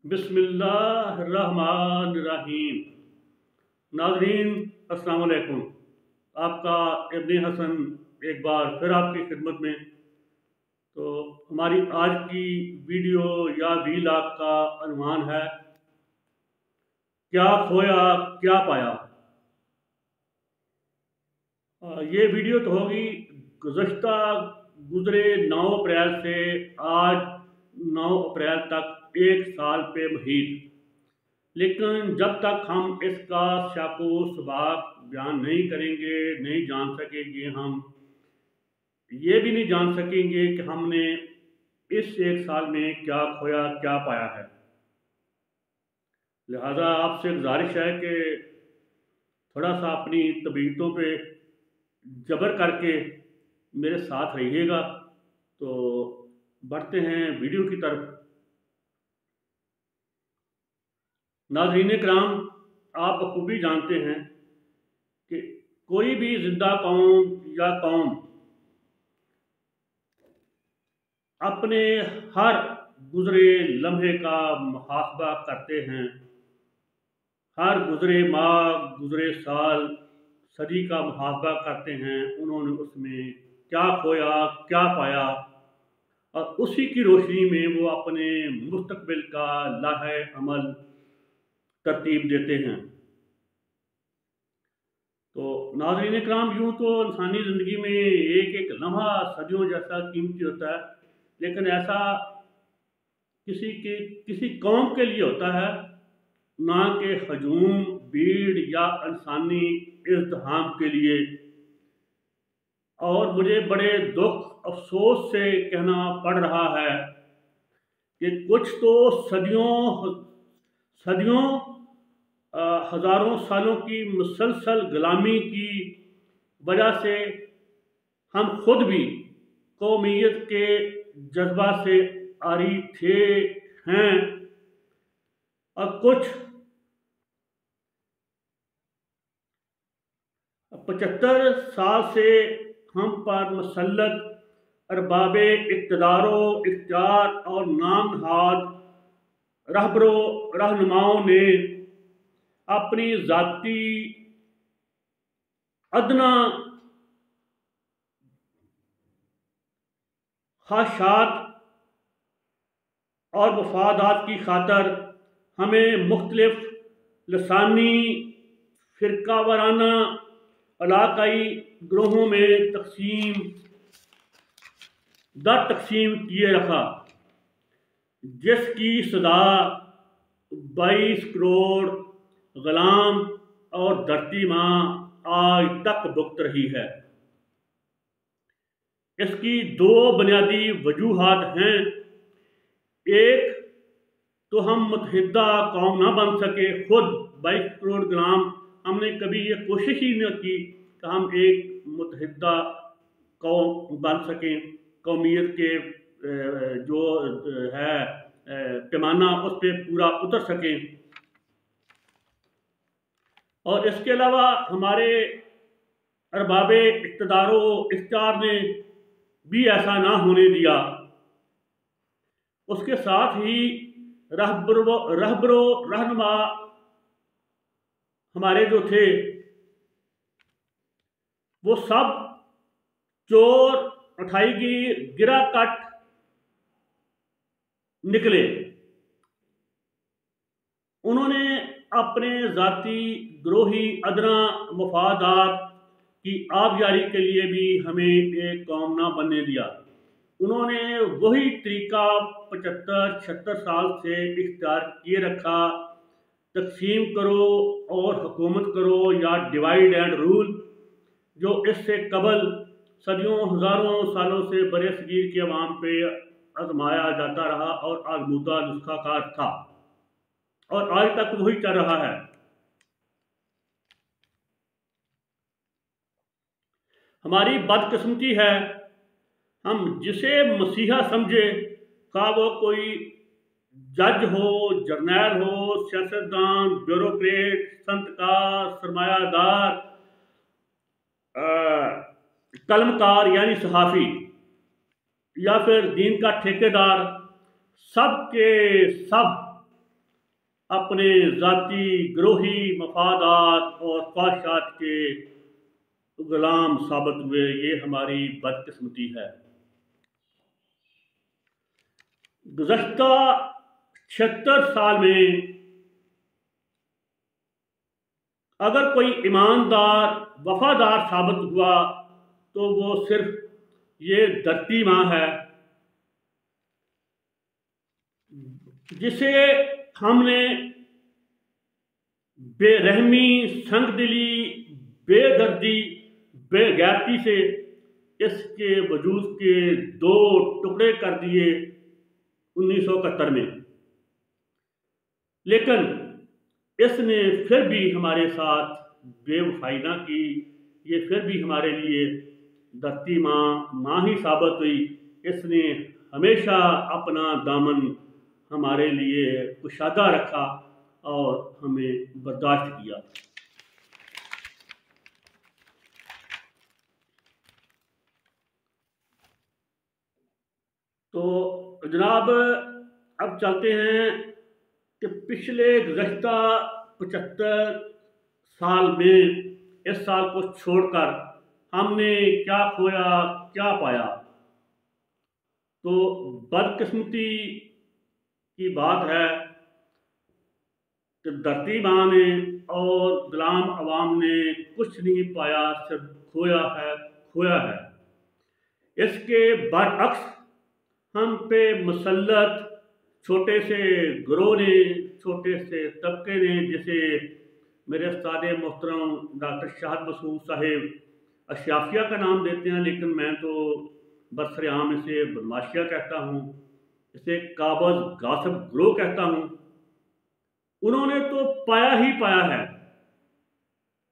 बिस्मिल्लाहिर्रहमानिर्रहीम। नाज़रीन, अस्सलाम वालेकुम। आपका इब्न हसन एक बार फिर आपकी खिदमत में। तो हमारी आज की वीडियो या वीलॉग का अनुमान है, क्या खोया क्या पाया। ये वीडियो तो होगी गुज़श्ता गुज़रे 9 अप्रैल से आज 9 अप्रैल तक एक साल पे मुहित। लेकिन जब तक हम इसका साको सबक बयान नहीं करेंगे, नहीं जान सकेंगे, हम ये भी नहीं जान सकेंगे कि हमने इस एक साल में क्या खोया क्या पाया है। लिहाजा आपसे गुजारिश है कि थोड़ा सा अपनी तबीयतों पे जबर करके मेरे साथ रहिएगा। तो बढ़ते हैं वीडियो की तरफ। नाज़रीन कराम, आप बखूबी जानते हैं कि कोई भी जिंदा कौम या कौम अपने हर गुजरे लम्हे का मुहासबा करते हैं। हर गुजरे माह, गुजरे साल, सदी का मुहासबा करते हैं, उन्होंने उसमें क्या खोया क्या पाया, और उसी की रोशनी में वो अपने मुस्तकबिल का लाहे अमल तरतीब देते हैं। तो नाज़रीन इकराम, यूँ तो इंसानी ज़िंदगी में एक एक लम्हा सदियों जैसा कीमती होता है, लेकिन ऐसा किसी कौम के लिए होता है, ना कि हजूम, भीड़ या इंसानी इज़्दिहाम के लिए। और मुझे बड़े दुख अफसोस से कहना पड़ रहा है कि कुछ तो सदियों सदियों हज़ारों सालों की मुसलसल गुलामी की वजह से हम खुद भी कौमियत के जज्बा से आरी थे, हैं। और कुछ 75 साल से हम पर मुसल्लत अरबाबे इक़्तिदारो इख्तियार और नाम नहाद रहबरो रहनुमाओं ने अपनी ज़ाती अदना ख्वाहिशात और मफादात की खातर हमें मुख्तलिफ लसानी, फ़िरका वाराना, इलाकाई ग्रोहों में तकसीम किए रखा, जिसकी सदा 22 करोड़ गुलाम और धरती माँ आज तक भुगत रही है। इसकी दो बुनियादी वजूहात हैं। एक तो हम मुत्तहिदा कौम ना बन सके, खुद 22 करोड़ गुलाम, हमने कभी ये कोशिश ही न की कि हम एक मुत्तहिदा कौम बन सकें, कौमियत के जो है पैमाना उस पर पूरा उतर सकें। और इसके अलावा हमारे अरबाबे इक़्तिदारो इख्तियार ने भी ऐसा ना होने दिया। उसके साथ ही रहबरो रहनुमा हमारे जो थे, वो सब चोर उठाई की गिरा कट निकले। उन्होंने अपने ज़ाती ग्रोही अदना मफादात की आबयारी के लिए भी हमें एक कौम ना बनने दिया। उन्होंने वही तरीका 75-76 साल से इख्तियार किए रखा, तकसीम करो और हुकूमत करो या डिवाइड एंड रूल, जो इससे कबल सदियों हज़ारों सालों से बरे सगीर के अवाम पे आजमाया जाता रहा और आजमूदा नुस्खा कार था, और आज तक वही चल रहा है। हमारी बदकिस्मती है, हम जिसे मसीहा समझे, का वो कोई जज हो, जर्नैल हो, सियासतदान, ब्यूरोक्रेट, संतकार, सरमायादार, कलमकार यानी सहाफ़ी, या फिर दीन का ठेकेदार, सब के सब अपने ज़ाती ग्रोही मफादात और ख्वाहिशात के गुलाम साबित हुए। ये हमारी बदकिस्मती है। गुज़श्ता 76 साल में अगर कोई ईमानदार वफादार साबित हुआ तो वो सिर्फ ये धरती माँ है, जिसे हमने बेरहमी, संगदिली, बेदर्दी, बेगैरती से इसके वजूद के दो टुकड़े कर दिए 1971 में। लेकिन इसने फिर भी हमारे साथ बेवफाई ना की। ये फिर भी हमारे लिए धरती माँ ही साबित हुई। इसने हमेशा अपना दामन हमारे लिए कुशादा रखा और हमें बर्दाश्त किया। तो जनाब, अब चलते हैं कि पिछले गुज़श्ता 75 साल में इस साल को छोड़कर हमने क्या खोया, क्या पाया। तो बदकिस्मती की बात है कि धरती माँ ने और गुलाम अवाम ने कुछ नहीं पाया, सिर्फ खोया है। इसके बरअक्स हम पे मुसल्लत छोटे से ग्रोह ने, छोटे से तबके ने, जिसे मेरे उस्ताद मोहतरम डॉक्टर शाहद मसूद साहिब अशराफिया का नाम देते हैं, लेकिन मैं तो बरसरेआम इसे बदमाशिया कहता हूँ, इसे काबज़ गासिब ग्रोह कहता हूँ। उन्होंने तो पाया ही पाया है।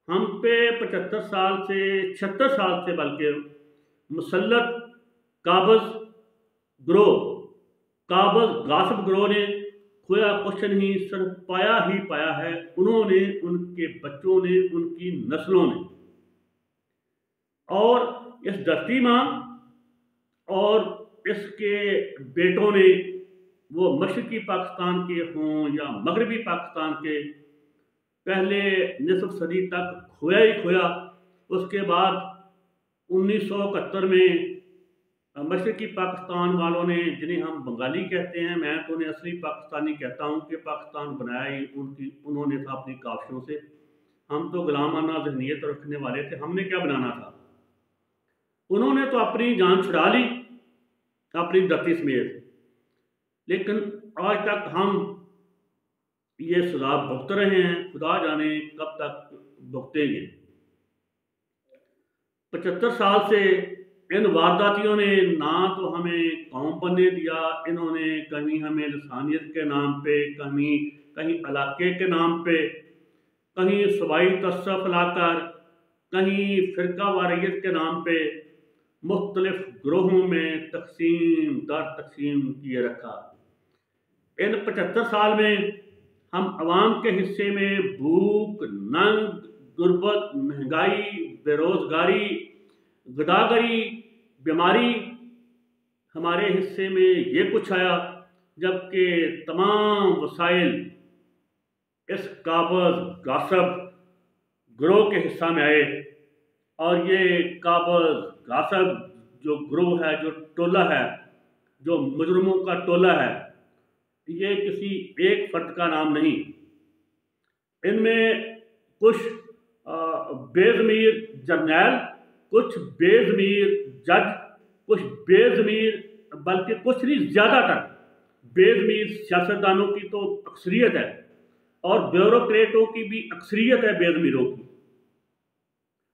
हम पे 75 साल से 76 साल से बल्कि मुसल्लत काबज़ ग्रोह, काबज़ गासिब ग्रोह ने खोया कुछ नहीं, सिर्फ पाया ही पाया है। उन्होंने, उनके बच्चों ने, उनकी नस्लों ने, और इस धरती माँ और इसके बेटों ने, वो मशरक़ी पाकिस्तान के हों या मगरबी पाकिस्तान के, पहले निसफ सदी तक खोया ही खोया। उसके बाद 1971 में मशरक़ी पाकिस्तान वालों ने, जिन्हें हम बंगाली कहते हैं, मैं तो उन्हें असली पाकिस्तानी कहता हूँ, कि पाकिस्तान बनाया ही उन्होंने था अपनी काविशों से। हम तो गुलामाना ज़हनियत रखने वाले थे, हमने क्या बनाना था। उन्होंने तो अपनी जान छुड़ा ली अपनी धरती समेत, लेकिन आज तक हम ये सजा भुगत रहे हैं। खुदा जाने कब तक भुगतेंगे। 75 साल से इन वारदातियों ने ना तो हमें कौम बनने दिया। इन्होंने कहीं हमें लसानियत के नाम पे, कहीं इलाके के नाम पे, कहीं सूबाई तसफ़ लाकर, कहीं फ़िरका वारियत के नाम पे मुख्तलिफ ग्रोहों में तकसीम दर तकसीम किए रखा। इन 75 साल में हम अवाम के हिस्से में भूख, नंग, गुर्बत, महंगाई, बेरोज़गारी, गदागरी, बीमारी, हमारे हिस्से में ये कुछ आया, जबकि तमाम वसाइल इस काबज़ गासिब ग्रोह के हिस्सा में आए। और ये काबज़ गासिब जो ग्रोह है, जो टोला है, जो मुजरिमों का टोला है, ये किसी एक फर्द का नाम नहीं। इनमें कुछ बेज़मीर जर्नैल, कुछ बेज़मीर जज, कुछ बेज़मीर, बल्कि कुछ नहीं ज़्यादातर बेज़मीर सियासतदानों की तो अक्सरियत है, और ब्यूरोक्रेटों की भी अक्सरियत है बेज़मीरों की।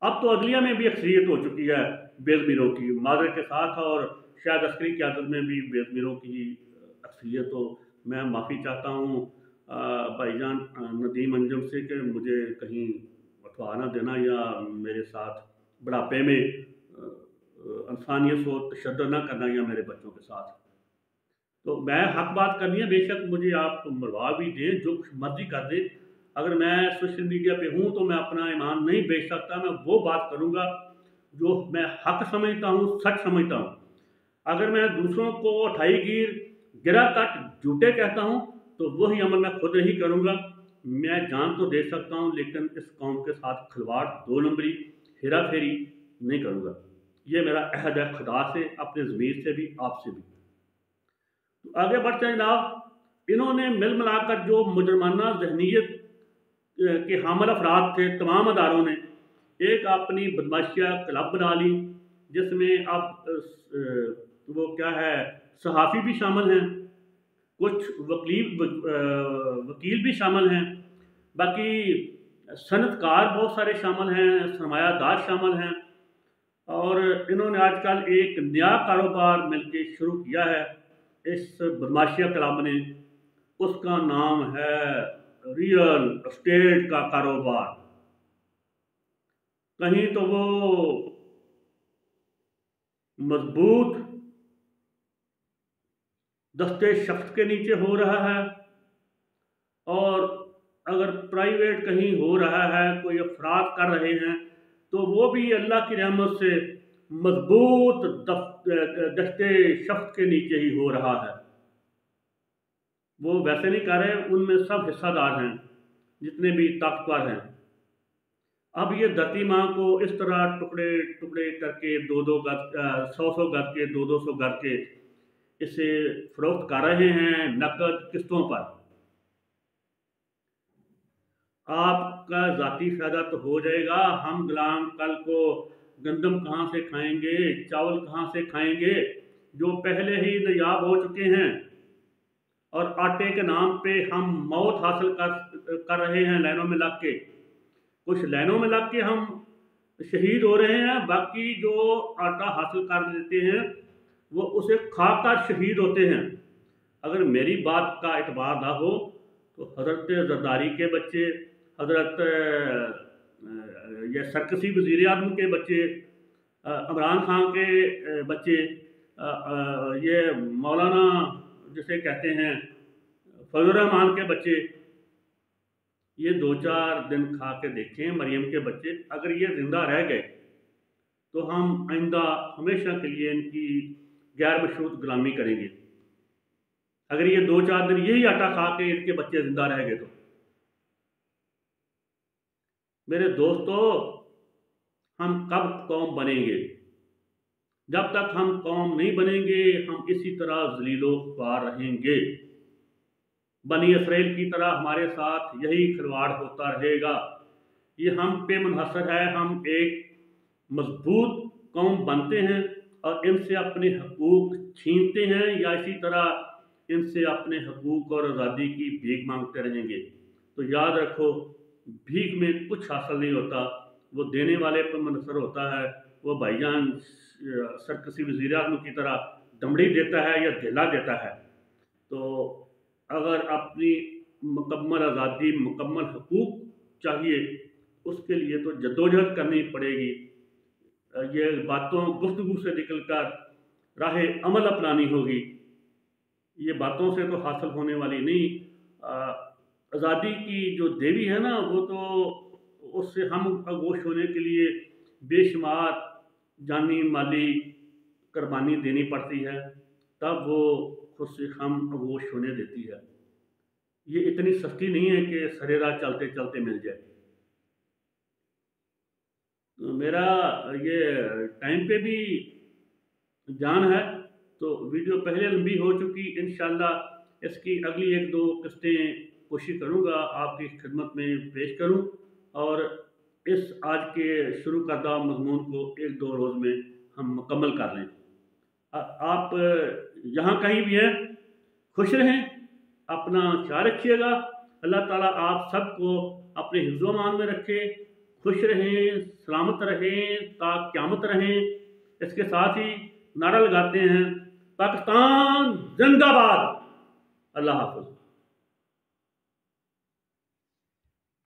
अब तो अदलिया में भी अक्सरियत हो चुकी है बेज़मीरों की, माजरे के साथ, और शायद अस्करी क़यादत में भी बेज़मीरों की अक्सरियत हो। मैं माफ़ी चाहता हूँ भाईजान नदीम अंजम से कि मुझे कहीं अथवा ना देना या मेरे साथ बुढ़ापे में इंसानियत हो तशद्दुद ना करना, या मेरे बच्चों के साथ। तो मैं हक बात करनी है, बेशक मुझे आप मरवा भी दें, जो मर्जी कर दें। अगर मैं सोशल मीडिया पे हूँ तो मैं अपना ईमान नहीं बेच सकता। मैं वो बात करूँगा जो मैं हक समझता हूँ, सच समझता हूँ। अगर मैं दूसरों को ठाई गिर, गिरा कट, झूठे कहता हूँ, तो वही अमल मैं खुद नहीं करूँगा। मैं जान तो दे सकता हूँ, लेकिन इस कौम के साथ खिलवाड़, दो नंबरी, हेरा फेरी नहीं करूँगा। ये मेरा अहद है खुदा से, अपने ज़मीर से भी, आपसे भी। तो आगे बढ़ते हैं जनाब। इन्होंने मिल मिलाकर जो मुजरमाना जहनीत के हामिल अफराद थे, तमाम अदारों ने एक अपनी बदमाशिया क्लब बना ली, जिसमें अब वो क्या है, सहाफ़ी भी शामिल हैं, कुछ वकील भी शामिल हैं, बाकी सनतकार बहुत सारे शामिल हैं, सरमायादार शामिल हैं। और इन्होंने आजकल एक नया कारोबार मिलके शुरू किया है इस बदमाशिया क्लब ने। उसका नाम है रियल एस्टेट का कारोबार। कहीं तो वो मजबूत दस्ते शख्स के नीचे हो रहा है, और अगर प्राइवेट कहीं हो रहा है, कोई अफराद कर रहे हैं, तो वो भी अल्लाह की रहमत से मजबूत दस्ते शख्स के नीचे ही हो रहा है। वो वैसे नहीं कर रहे, उनमें सब हिस्सादार हैं जितने भी ताकतवर हैं। अब ये धरती माँ को इस तरह टुकड़े टुकड़े करके, दो दो गज, 100 गज के, 200 गज के इसे फरोख्त कर रहे हैं नकद किस्तों पर। आपका ज़ाती फ़ायदा तो हो जाएगा, हम गुलाम कल को गंदम कहाँ से खाएंगे, चावल कहाँ से खाएंगे, जो पहले ही नायाब हो चुके हैं। और आटे के नाम पे हम मौत हासिल कर रहे हैं लाइनों में लग के। कुछ लाइनों में लग के हम शहीद हो रहे हैं, बाकी जो आटा हासिल कर लेते हैं वो उसे खाकर शहीद होते हैं। अगर मेरी बात का एतबार ना हो तो हज़रत जरदारी के बच्चे, हज़रत ये सरकसी वज़ीर आज़म के बच्चे, इमरान खान के बच्चे, ये मौलाना जिसे कहते हैं फजल रहमान के बच्चे, ये 2-4 दिन खा के देखें मरियम के बच्चे। अगर ये ज़िंदा रह गए तो हम आइंदा हमेशा के लिए इनकी गैर मशरूत गुलामी करेंगे। अगर ये 2-4 दिन यही आटा खा के इनके बच्चे ज़िंदा रह गए तो। मेरे दोस्तों, हम कब कौम बनेंगे? जब तक हम कौम नहीं बनेंगे, हम इसी तरह ज़लीलो ख्वार रहेंगे। बनी इसराइल की तरह हमारे साथ यही खिलवाड़ होता रहेगा। ये हम पे मुनहसर है। हम एक मजबूत कौम बनते हैं और इनसे अपने हकूक़ छीनते हैं, या इसी तरह इनसे अपने हकूक़ और आज़ादी की भीख मांगते रहेंगे। तो याद रखो, भीख में कुछ हासिल नहीं होता, वो देने वाले पर मुनहसर होता है। वो भाईजान सरकसी वज़ीर आज़म की तरह दमड़ी देता है या ढेला देता है। तो अगर अपनी मुकम्मल आज़ादी, मुकम्मल हकूक़ चाहिए, उसके लिए तो जद्दोजहद करनी पड़ेगी। ये बातों गुफ्तगू से निकल कर राह अमल अपनानी होगी। ये बातों से तो हासिल होने वाली नहीं। आज़ादी की जो देवी है ना, वो तो उससे हम आगोश होने के लिए बेशुमार जानी माली कुर्बानी देनी पड़ती है, तब वो खुद से हम आगोश होने देती है। ये इतनी सस्ती नहीं है कि सरे राह चलते चलते मिल जाए। तो मेरा ये टाइम पे भी जान है, तो वीडियो पहले लंबी हो चुकी। इंशाल्लाह इसकी अगली 1-2 किस्तें कोशिश करूँगा आपकी खिदमत में पेश करूँ, और इस आज के शुरू करदा मज़मून को 1-2 रोज़ में हम मुकम्मल कर लें। आप यहाँ कहीं भी हैं, खुश रहें, अपना ख्याल रखिएगा। अल्लाह ताला आप सबको अपने हिफ्ज़ अमान में रखे, खुश रहें, सलामत रहें, ता क़यामत रहें। इसके साथ ही नारा लगाते हैं, पाकिस्तान जिंदाबाद। अल्लाह हाफ़िज़।